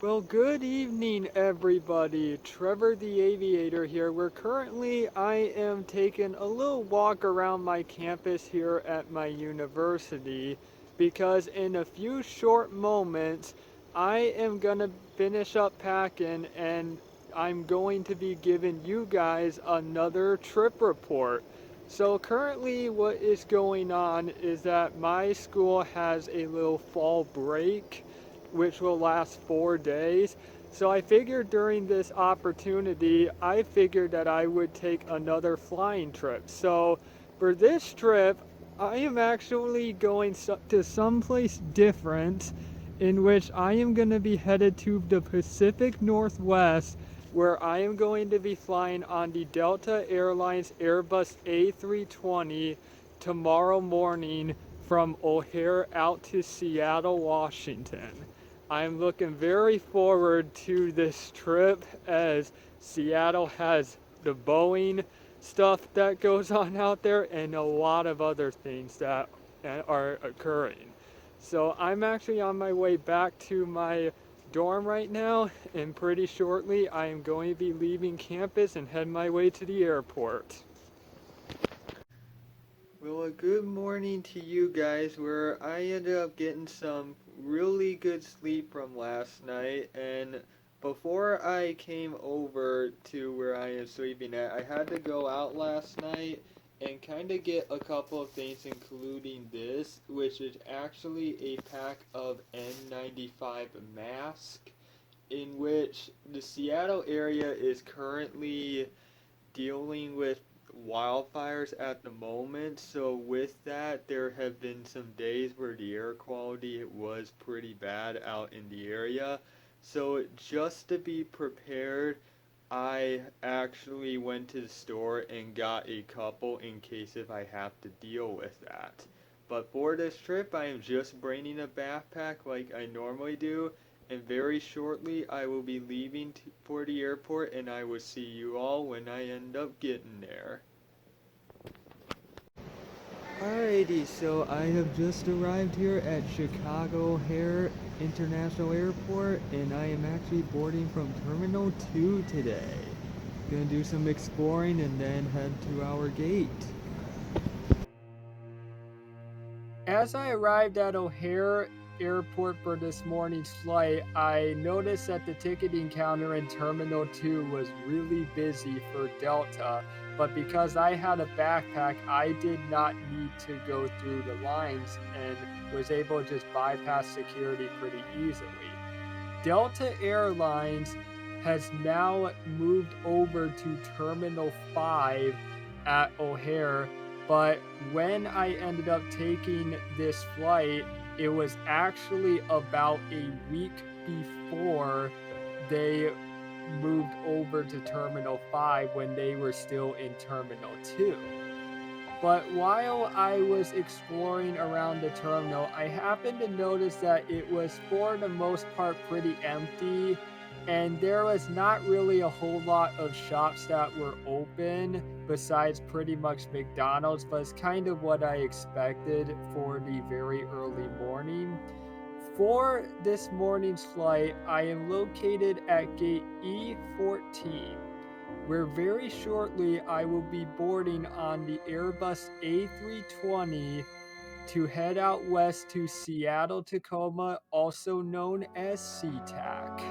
Well, good evening, everybody. Trevor the Aviator here. I am taking a little walk around my campus here at my university because in a few short moments, I am going to finish up packing and I'm going to be giving you guys another trip report. So currently what is going on is that my school has a little fall break which will last 4 days. So I figured during this opportunity, I figured that I would take another flying trip. So for this trip, I am actually going to someplace different in which I am going to be headed to the Pacific Northwest where I am going to be flying on the Delta Airlines Airbus A320 tomorrow morning from O'Hare out to Seattle, Washington. I'm looking very forward to this trip as Seattle has the Boeing stuff that goes on out there and a lot of other things that are occurring. So I'm actually on my way back to my dorm right now, and pretty shortly I am going to be leaving campus and head my way to the airport. Well, a good morning to you guys, where I ended up getting some really good sleep from last night, and before I came over to where I am sleeping at, I had to go out last night and kind of get a couple of things, including this, which is actually a pack of N95 masks, in which the Seattle area is currently dealing with wildfires at the moment. So with that, there have been some days where the air quality was pretty bad out in the area. So just to be prepared, I actually went to the store and got a couple in case if I have to deal with that. But for this trip, I am just bringing a backpack like I normally do, and very shortly I will be leaving for the airport, and I will see you all when I end up getting there. Alrighty, so I have just arrived here at Chicago O'Hare International Airport, and I am actually boarding from Terminal 2 today. Gonna do some exploring and then head to our gate. As I arrived at O'Hare Airport for this morning's flight, I noticed that the ticketing counter in Terminal 2 was really busy for Delta, but because I had a backpack, I did not need to go through the lines and was able to just bypass security pretty easily. Delta Airlines has now moved over to Terminal 5 at O'Hare, but when I ended up taking this flight, it was actually about a week before they moved over to Terminal 5 when they were still in Terminal 2. But while I was exploring around the terminal, I happened to notice that it was for the most part pretty empty, and there was not really a whole lot of shops that were open besides pretty much McDonald's, but it's kind of what I expected for the very early morning. For this morning's flight, I am located at gate E14, where very shortly I will be boarding on the Airbus A320 to head out west to Seattle, Tacoma, also known as SeaTac.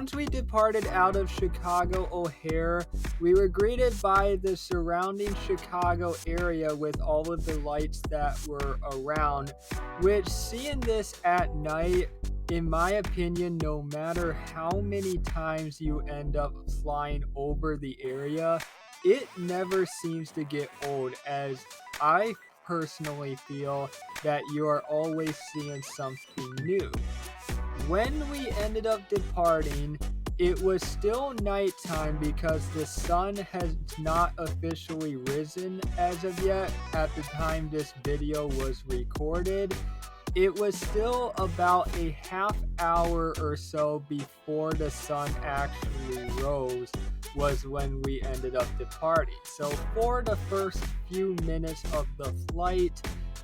Once we departed out of Chicago O'Hare, we were greeted by the surrounding Chicago area with all of the lights that were around, which, seeing this at night, in my opinion, no matter how many times you end up flying over the area, it never seems to get old, as I personally feel that you are always seeing something new. When we ended up departing, it was still nighttime because the sun has not officially risen as of yet at the time this video was recorded. It was still about a half hour or so before the sun actually rose was when we ended up departing. So for the first few minutes of the flight,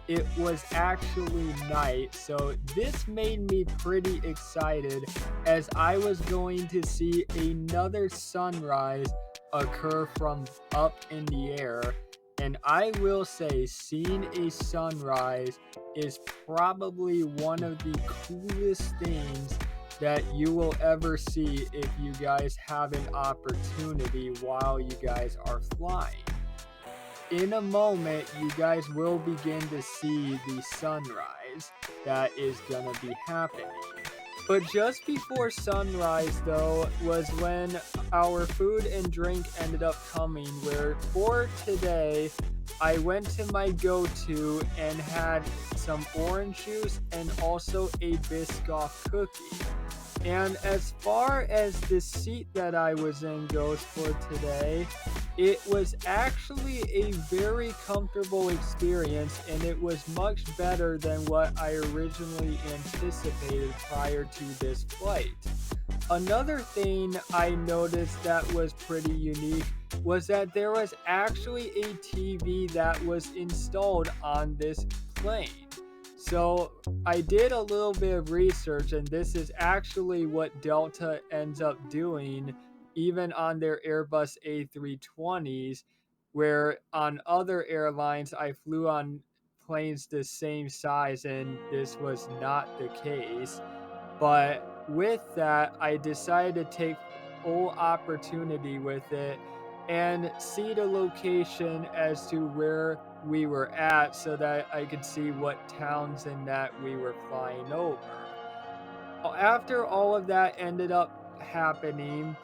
it was actually night, so this made me pretty excited as I was going to see another sunrise occur from up in the air. And I will say, seeing a sunrise is probably one of the coolest things that you will ever see if you guys have an opportunity while you guys are flying. In a moment, you guys will begin to see the sunrise that is gonna be happening. But just before sunrise, though, was when our food and drink ended up coming, where for today, I went to my go-to and had some orange juice and also a Biscoff cookie. And as far as the seat that I was in goes for today, it was actually a very comfortable experience, and it was much better than what I originally anticipated prior to this flight. Another thing I noticed that was pretty unique was that there was actually a TV that was installed on this plane. So I did a little bit of research, and this is actually what Delta ends up doing even on their Airbus A320s, where on other airlines I flew on planes the same size and this was not the case. But with that, I decided to take full opportunity with it and see the location as to where we were at so that I could see what towns and that we were flying over. After all of that ended up happening,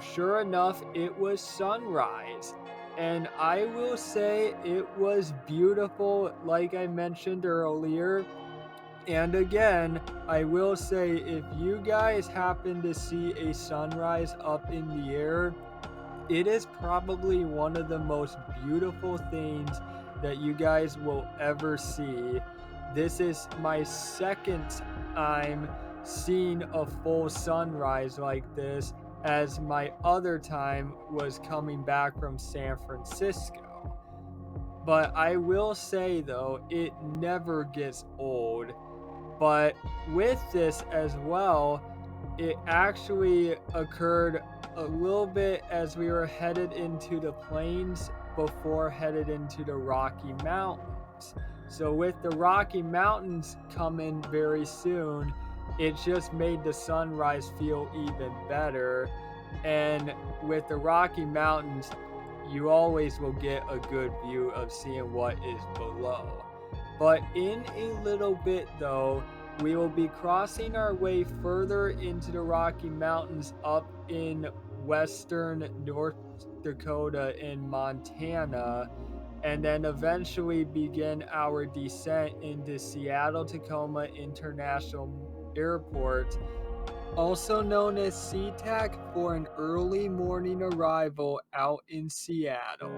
sure enough, it was sunrise. And I will say it was beautiful, like I mentioned earlier. And again, I will say, if you guys happen to see a sunrise up in the air, it is probably one of the most beautiful things that you guys will ever see. This is my second time seeing a full sunrise like this, as my other time was coming back from San Francisco. But I will say though, it never gets old. But with this as well, it actually occurred a little bit as we were headed into the plains before headed into the Rocky Mountains. So with the Rocky Mountains coming very soon, it just made the sunrise feel even better. And with the Rocky Mountains, you always will get a good view of seeing what is below. But in a little bit though, we will be crossing our way further into the Rocky Mountains up in western North Dakota and Montana, and then eventually begin our descent into Seattle-Tacoma International Airport, also known as SeaTac, for an early morning arrival out in Seattle.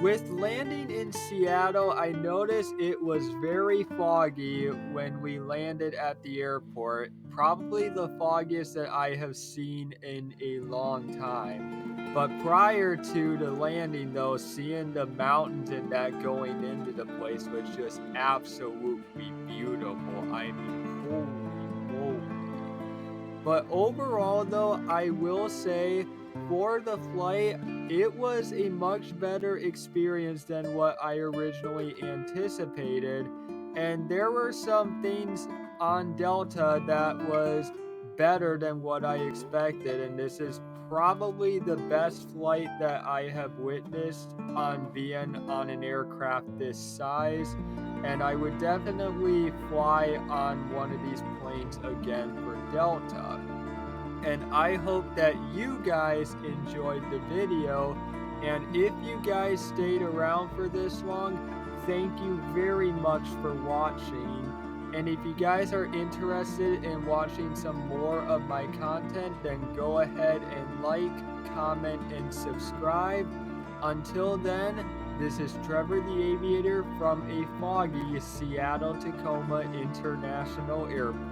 With landing in Seattle, I noticed it was very foggy when we landed at the airport, probably the foggiest that I have seen in a long time. But prior to the landing, though, seeing the mountains and that going into the place was just absolutely beautiful. I mean, holy moly. But overall, though, I will say for the flight, it was a much better experience than what I originally anticipated. And there were some things on Delta that was better than what I expected. And this is probably the best flight that I have witnessed on being on an aircraft this size. And I would definitely fly on one of these planes again for Delta. And I hope that you guys enjoyed the video. And if you guys stayed around for this long, thank you very much for watching. And if you guys are interested in watching some more of my content, then go ahead and like, comment, and subscribe. Until then, this is Trevor the Aviator from a foggy Seattle-Tacoma International Airport.